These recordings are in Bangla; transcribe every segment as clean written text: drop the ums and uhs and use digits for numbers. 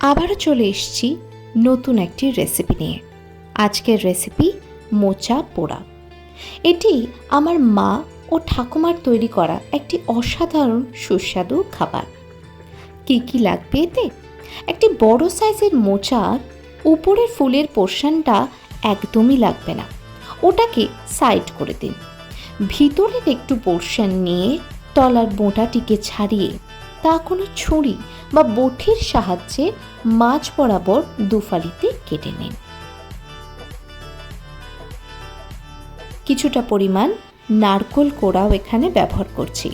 আবারও চলে এসেছি নতুন একটি রেসিপি নিয়ে। আজকের রেসিপি মোচা পোড়া। এটি আমার মা ও ঠাকুমার তৈরি করা একটি অসাধারণ সুস্বাদু খাবার। কি কি লাগবে এতে? একটি বড় সাইজের মোচার উপরের ফুলের পোর্শনটা একদমই লাগবে না, ওটাকে সাইড করে দিন। ভিতরের একটু পোর্শন নিয়ে তলার বোঁটাটিকে ছাড়িয়ে তা কোনো ছুরি বা বটির সাহায্যে মাঝ বরাবর দুফালিতে কেটে নিন। কিছুটা পরিমাণ নারকেল কোড়াও এখানে ব্যবহার করছি।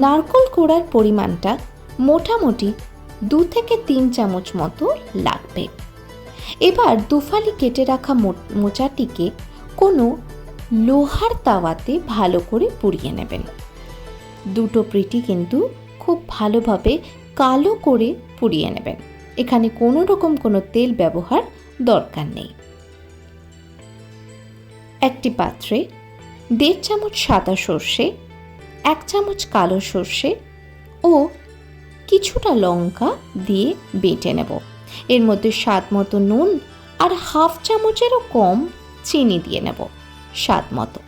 নারকেল কোড়ার পরিমাণটা মোটামুটি 2 থেকে 3 চামচ মতো লাগবে। এবার দুফালি কেটে রাখা মোচাটিকে কোনো লোহার তাওয়াতে ভালো করে পুড়িয়ে নেবেন। দুটো পিঠই কিন্তু খুব ভালোভাবে কালো করে পুড়িয়ে নেবেন। এখানে কোনো রকম কোনো তেল ব্যবহার দরকার নেই। একটি পাত্রে 1.5 চামচ সাদা সর্ষে, 1 চামচ কালো সর্ষে ও কিছুটা লঙ্কা দিয়ে বেটে নেব। এর মধ্যে স্বাদ মতো নুন আর 1/2 চামচেরও কম চিনি দিয়ে নেব স্বাদ মতো।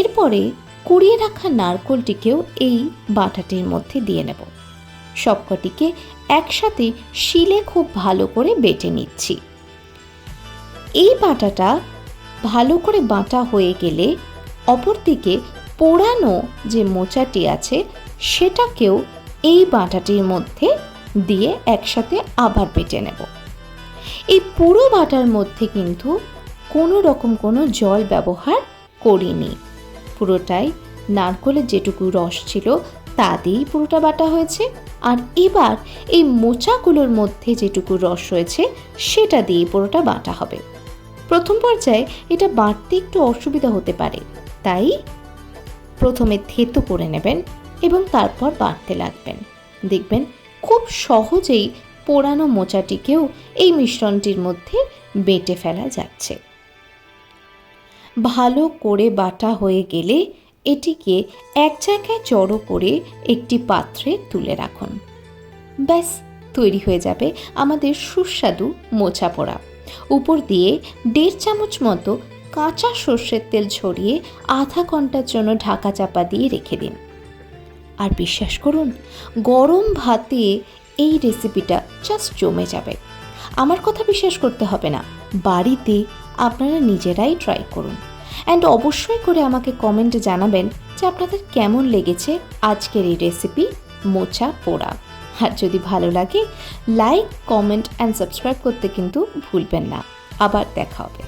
এরপরে কুড়িয়ে রাখা নারকেলটিকেও এই বাটাটির মধ্যে দিয়ে নেব। সবকটিকে একসাথে শিলে খুব ভালো করে বেটে নিচ্ছি। এই বাটাটা ভালো করে বাটা হয়ে গেলে অপরদিকে পোড়ানো যে মোচাটি আছে সেটাকেও এই বাটাটির মধ্যে দিয়ে একসাথে আবার বেটে নেব। এই পুরো বাটার মধ্যে কিন্তু কোনো রকম কোনো জল ব্যবহার করিনি। পুরোটাই নারকেলের যেটুকু রস ছিল তা দিয়েই পুরোটা বাটা হয়েছে। আর এবার এই মোচাগুলোর মধ্যে যেটুকু রস রয়েছে সেটা দিয়ে পুরোটা বাটা হবে। প্রথম পর্যায়ে এটা বাটতে একটু অসুবিধা হতে পারে, তাই প্রথমে থেতো করে নেবেন এবং তারপর বাটতে লাগবেন। দেখবেন খুব সহজেই পোড়ানো মোচাটিকেও এই মিশ্রণটির মধ্যে বেটে ফেলা যাচ্ছে। ভালো করে বাটা হয়ে গেলে এটিকে এক জায়গায় জড়ো করে একটি পাত্রে তুলে রাখুন। ব্যাস তৈরি হয়ে যাবে আমাদের সুস্বাদু মোচা পোড়া। উপর দিয়ে 1.5 চামচ মতো কাঁচা সর্ষের তেল ছড়িয়ে আধা ঘন্টার জন্য ঢাকা চাপা দিয়ে রেখে দিন। আর বিশ্বাস করুন, গরম ভাতে এই রেসিপিটা জাস্ট জমে যাবে। আমার কথা বিশ্বাস করতে হবে না, বাড়িতে আপনারা নিজেরাই ট্রাই করুন। অ্যান্ড অবশ্যই করে আমাকে কমেন্টে জানাবেন যে আপনাদের কেমন লেগেছে আজকের এই রেসিপি মোচা পোড়া। আর যদি ভালো লাগে লাইক, কমেন্ট অ্যান্ড সাবস্ক্রাইব করতে কিন্তু ভুলবেন না। আবার দেখা হবে।